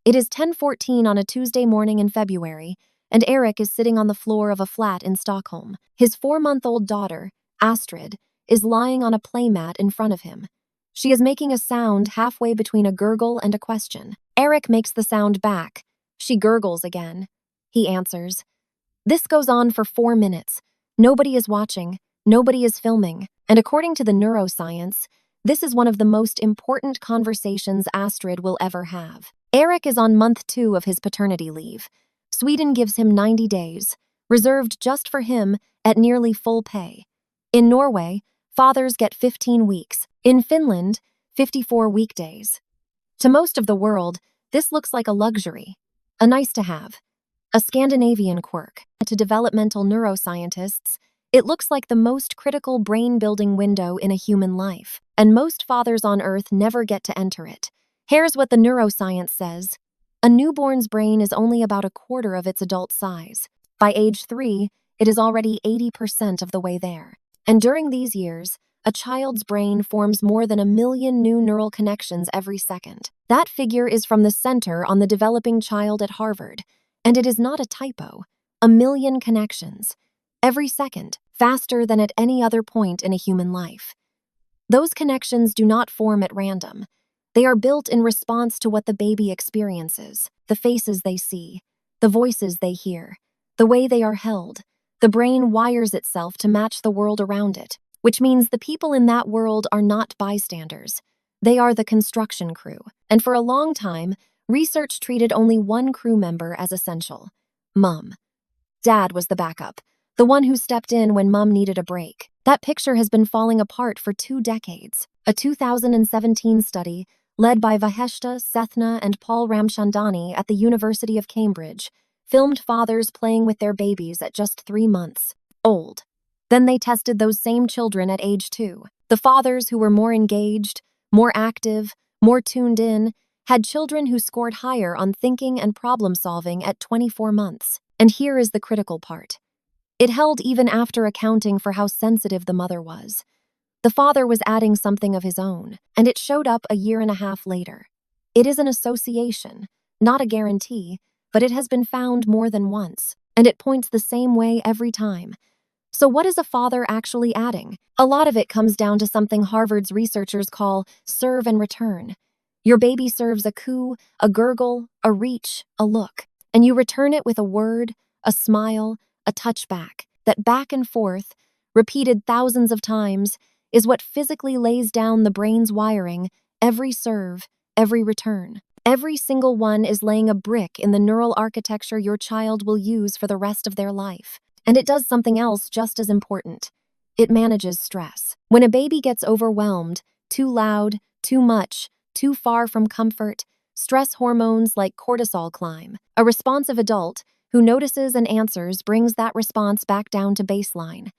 It is 10:14 on a Tuesday morning in February, and Eric is sitting on the floor of a flat in Stockholm. His 4-month-old daughter, Astrid, is lying on a playmat in front of him. She is making a sound halfway between a gurgle and a question. Eric makes the sound back. She gurgles again. He answers. This goes on for 4 minutes. Nobody is watching, nobody is filming, and according to the neuroscience, this is one of the most important conversations Astrid will ever have. Eric is on month 2 of his paternity leave. Sweden gives him 90 days, reserved just for him at nearly full pay. In Norway, fathers get 15 weeks. In Finland, 54 weekdays. To most of the world, this looks like a luxury, a nice to have, a Scandinavian quirk. To developmental neuroscientists, it looks like the most critical brain-building window in a human life, and most fathers on Earth never get to enter it. Here's what the neuroscience says. A newborn's brain is only about a quarter of its adult size. By age 3, it is already 80% of the way there. And during these years, a child's brain forms more than 1 million new neural connections every second. That figure is from the Center on the Developing Child at Harvard, and it is not a typo. 1 million connections, every second, faster than at any other point in a human life. Those connections do not form at random. They are built in response to what the baby experiences, the faces they see, the voices they hear, the way they are held. The brain wires itself to match the world around it, which means the people in that world are not bystanders. They are the construction crew. And for a long time, research treated only one crew member as essential: Mom. Dad was the backup, the one who stepped in when Mom needed a break. That picture has been falling apart for 2 decades. A 2017 study, led by Vaheshta Sethna and Paul Ramchandani at the University of Cambridge, filmed fathers playing with their babies at just 3 months old. Then they tested those same children at age 2. The fathers who were more engaged, more active, more tuned in, had children who scored higher on thinking and problem-solving at 24 months. And here is the critical part. It held even after accounting for how sensitive the mother was. The father was adding something of his own, and it showed up a 1.5 years later. It is an association, not a guarantee, but it has been found more than once, and it points the same way every time. So what is a father actually adding? A lot of it comes down to something Harvard's researchers call serve and return. Your baby serves a coo, a gurgle, a reach, a look, and you return it with a word, a smile, a touchback. That back and forth, repeated thousands of times, is what physically lays down the brain's wiring. Every serve, every return. Every single one is laying a brick in the neural architecture your child will use for the rest of their life. And it does something else just as important. It manages stress. When a baby gets overwhelmed, too loud, too much, too far from comfort, stress hormones like cortisol climb. A responsive adult who notices and answers brings that response back down to baseline.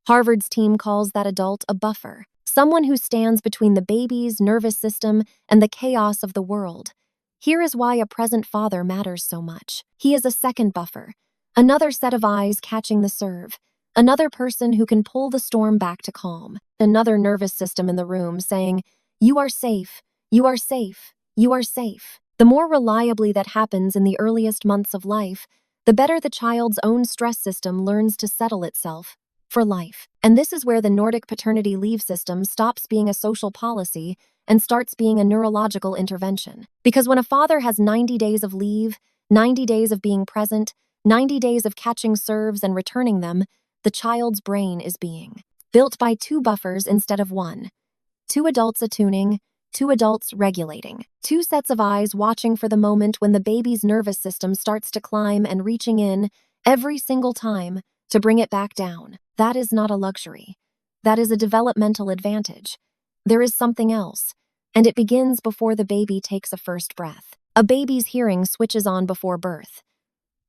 Harvard's team calls that adult a buffer, someone who stands between the baby's nervous system and the chaos of the world. Here is why a present father matters so much. He is a second buffer, another set of eyes catching the serve, another person who can pull the storm back to calm, another nervous system in the room saying, "You are safe, you are safe, you are safe." The more reliably that happens in the earliest months of life, the better the child's own stress system learns to settle itself for life. And this is where the Nordic paternity leave system stops being a social policy and starts being a neurological intervention. Because when a father has 90 days of leave, 90 days of being present, 90 days of catching serves and returning them, the child's brain is being built by 2 buffers instead of 1. 2 adults attuning, 2 adults regulating, 2 sets of eyes watching for the moment when the baby's nervous system starts to climb and reaching in every single time to bring it back down. That is not a luxury. That is a developmental advantage. There is something else, and it begins before the baby takes a first breath. A baby's hearing switches on before birth.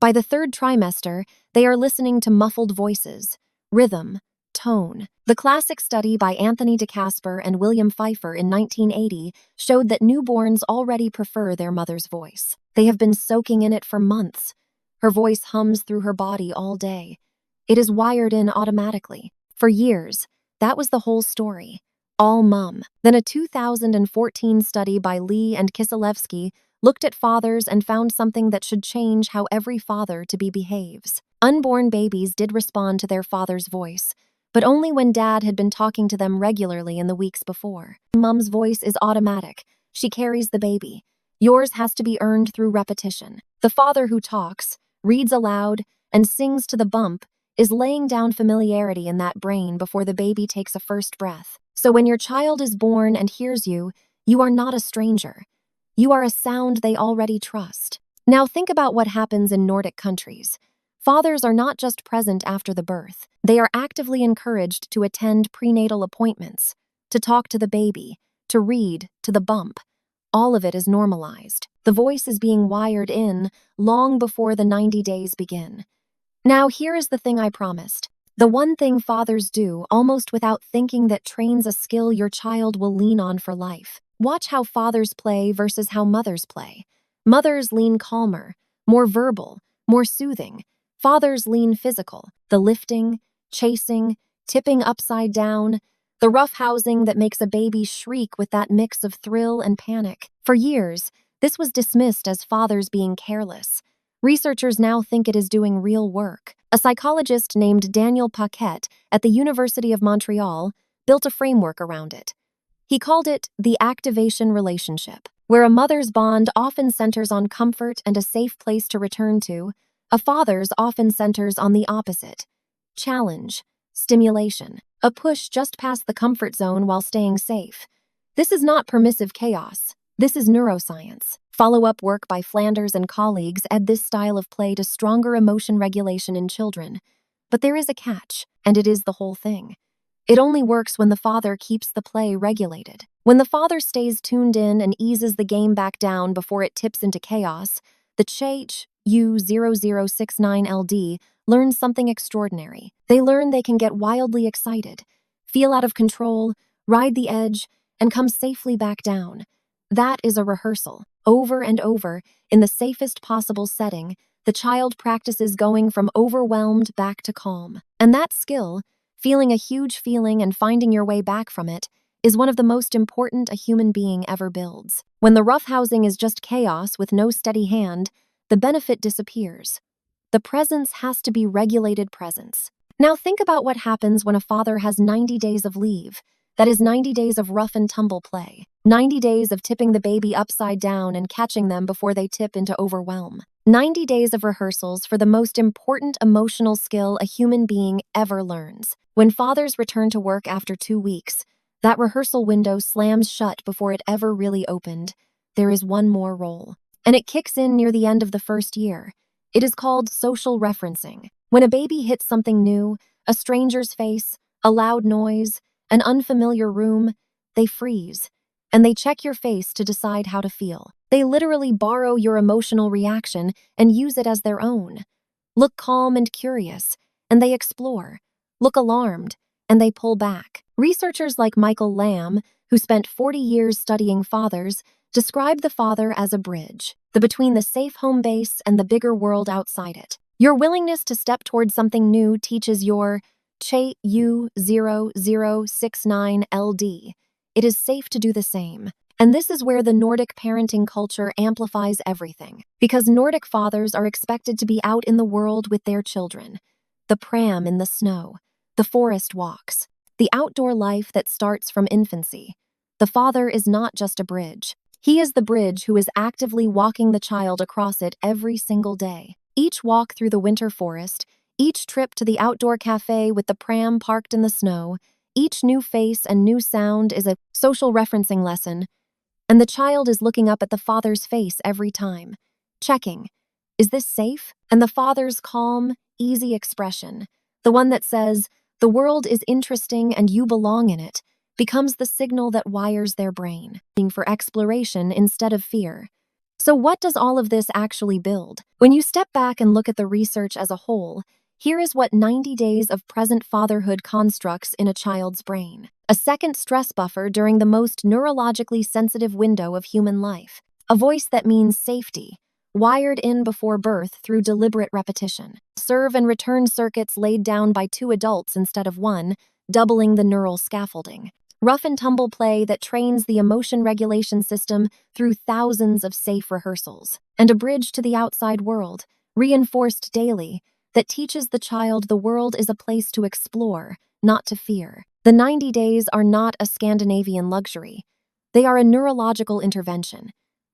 By the 3rd trimester, they are listening to muffled voices, rhythm, tone. The classic study by Anthony DeCasper and William Pfeiffer in 1980 showed that newborns already prefer their mother's voice. They have been soaking in it for months. Her voice hums through her body all day. It is wired in automatically. For years, that was the whole story. All mum. Then a 2014 study by Lee and Kiselewski looked at fathers and found something that should change how every father-to-be behaves. Unborn babies did respond to their father's voice, but only when dad had been talking to them regularly in the weeks before. Mom's voice is automatic. She carries the baby. Yours has to be earned through repetition. The father who talks, reads aloud, and sings to the bump is laying down familiarity in that brain before the baby takes a first breath. So when your child is born and hears you, you are not a stranger. You are a sound they already trust. Now think about what happens in Nordic countries. Fathers are not just present after the birth. They are actively encouraged to attend prenatal appointments, to talk to the baby, to read, to the bump. All of it is normalized. The voice is being wired in long before the 90 days begin. Now here is the thing I promised. The one thing fathers do, almost without thinking, that trains a skill your child will lean on for life. Watch how fathers play versus how mothers play. Mothers lean calmer, more verbal, more soothing. Fathers lean physical, the lifting, chasing, tipping upside down, the roughhousing that makes a baby shriek with that mix of thrill and panic. For years, this was dismissed as fathers being careless. Researchers now think it is doing real work. A psychologist named Daniel Paquette at the University of Montreal built a framework around it. He called it the activation relationship, where a mother's bond often centers on comfort and a safe place to return to. A father's often centers on the opposite: challenge, stimulation, a push just past the comfort zone while staying safe. This is not permissive chaos. This is neuroscience. Follow-up work by Flanders and colleagues add this style of play to stronger emotion regulation in children. But there is a catch, and it is the whole thing. It only works when the father keeps the play regulated. When the father stays tuned in and eases the game back down before it tips into chaos, the U0069LD learns something extraordinary. They learn they can get wildly excited, feel out of control, ride the edge, and come safely back down. That is a rehearsal. Over and over, in the safest possible setting, the child practices going from overwhelmed back to calm. And that skill, feeling a huge feeling and finding your way back from it, is one of the most important a human being ever builds. When the roughhousing is just chaos with no steady hand, the benefit disappears. The presence has to be regulated presence. Now think about what happens when a father has 90 days of leave. That is 90 days of rough and tumble play. 90 days of tipping the baby upside down and catching them before they tip into overwhelm. 90 days of rehearsals for the most important emotional skill a human being ever learns. When fathers return to work after 2 weeks, that rehearsal window slams shut before it ever really opened. There is one more role, and it kicks in near the end of the first year. It is called social referencing. When a baby hits something new, a stranger's face, a loud noise, an unfamiliar room, they freeze, and they check your face to decide how to feel. They literally borrow your emotional reaction and use it as their own. Look calm and curious, and they explore. Look alarmed, and they pull back. Researchers like Michael Lamb, who spent 40 years studying fathers, describe the father as a bridge, between the safe home base and the bigger world outside it. Your willingness to step toward something new teaches your U0069LD. It is safe to do the same. And this is where the Nordic parenting culture amplifies everything. Because Nordic fathers are expected to be out in the world with their children. The pram in the snow, the forest walks, the outdoor life that starts from infancy. The father is not just a bridge. He is the bridge who is actively walking the child across it every single day. Each walk through the winter forest, each trip to the outdoor cafe with the pram parked in the snow, each new face and new sound is a social referencing lesson, and the child is looking up at the father's face every time, checking, is this safe? And the father's calm, easy expression, the one that says, the world is interesting and you belong in it, becomes the signal that wires their brain, for exploration instead of fear. So what does all of this actually build? When you step back and look at the research as a whole, here is what 90 days of present fatherhood constructs in a child's brain. A second stress buffer during the most neurologically sensitive window of human life. A voice that means safety, wired in before birth through deliberate repetition. Serve and return circuits laid down by 2 adults instead of 1, doubling the neural scaffolding. rough and tumble play that trains the emotion regulation system through thousands of safe rehearsals, and a bridge to the outside world, reinforced daily, that teaches the child the world is a place to explore, not to fear. The 90 days are not a Scandinavian luxury. They are a neurological intervention.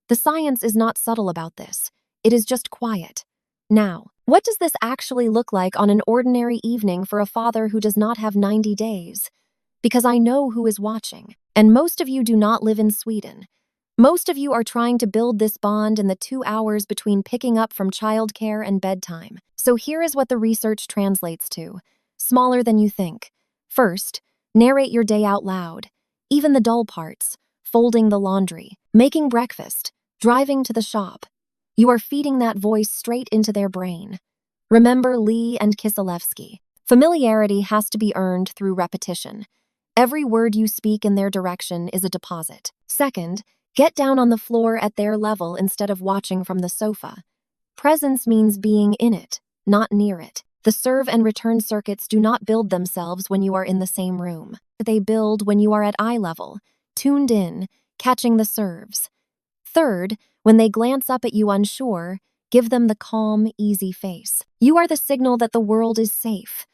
The science is not subtle about this. It is just quiet. Now, what does this actually look like on an ordinary evening for a father who does not have 90 days? Because I know who is watching, and most of you do not live in Sweden. Most of you are trying to build this bond in the 2 hours between picking up from childcare and bedtime. So here is what the research translates to. Smaller than you think. First, narrate your day out loud. Even the dull parts. Folding the laundry, making breakfast, driving to the shop. You are feeding that voice straight into their brain. Remember Lee and Kiselewski. Familiarity has to be earned through repetition. Every word you speak in their direction is a deposit. Second, get down on the floor at their level instead of watching from the sofa. Presence means being in it, not near it. The serve and return circuits do not build themselves when you are in the same room. They build when you are at eye level, tuned in, catching the serves. Third, when they glance up at you unsure, give them the calm, easy face. You are the signal that the world is safe.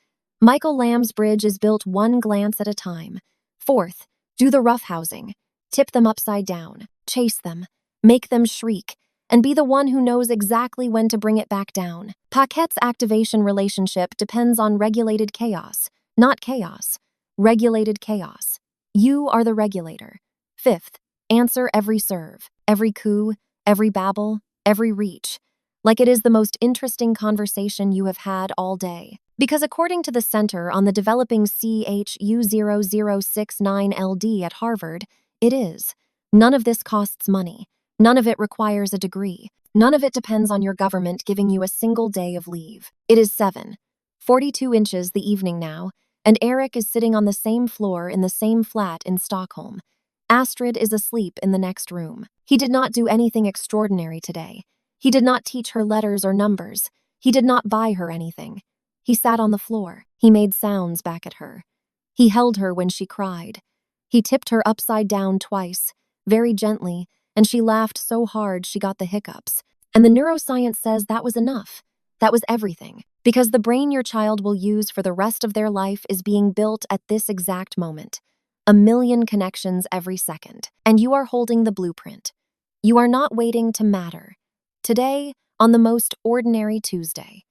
Michael Lamb's bridge is built one glance at a time. Fourth, do the roughhousing. Tip them upside down, chase them, make them shriek, and be the one who knows exactly when to bring it back down. Paquette's activation relationship depends on regulated chaos, not chaos. Regulated chaos. You are the regulator. Fifth, answer every serve, every coo, every babble, every reach, like it is the most interesting conversation you have had all day. Because according to the Center on the Developing CHU0069LD at Harvard, it is. None of this costs money. None of it requires a degree. None of it depends on your government giving you a single day of leave. It is 7:42 inches the evening now, and Eric is sitting on the same floor in the same flat in Stockholm. Astrid is asleep in the next room. He did not do anything extraordinary today. He did not teach her letters or numbers. He did not buy her anything. He sat on the floor. He made sounds back at her. He held her when she cried. He tipped her upside down twice, very gently, and she laughed so hard she got the hiccups. And the neuroscience says that was enough. That was everything. Because the brain your child will use for the rest of their life is being built at this exact moment. 1,000,000 connections every second. And you are holding the blueprint. You are not waiting to matter. Today, on the most ordinary Tuesday,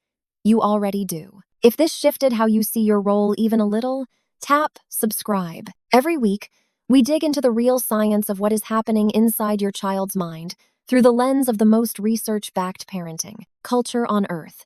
you already do. If this shifted how you see your role even a little, tap subscribe. Every week, we dig into the real science of what is happening inside your child's mind through the lens of the most research-backed parenting culture on Earth.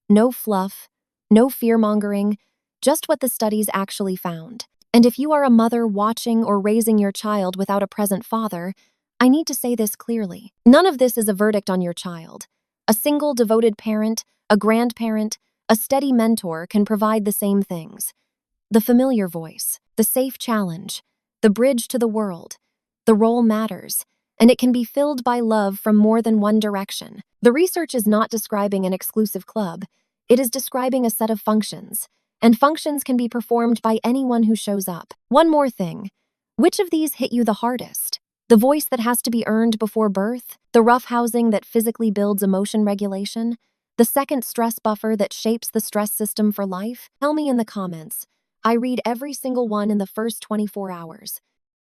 No fluff, no fear-mongering, just what the studies actually found. And if you are a mother watching or raising your child without a present father, I need to say this clearly. None of this is a verdict on your child. A single devoted parent, a grandparent, a steady mentor can provide the same things. The familiar voice, the safe challenge, the bridge to the world. The role matters, and it can be filled by love from more than one direction. The research is not describing an exclusive club. It is describing a set of functions, and functions can be performed by anyone who shows up. One more thing. Which of these hit you the hardest? The voice that has to be earned before birth? The roughhousing that physically builds emotion regulation? The second stress buffer that shapes the stress system for life? Tell me in the comments. I read every single one in the first 24 hours.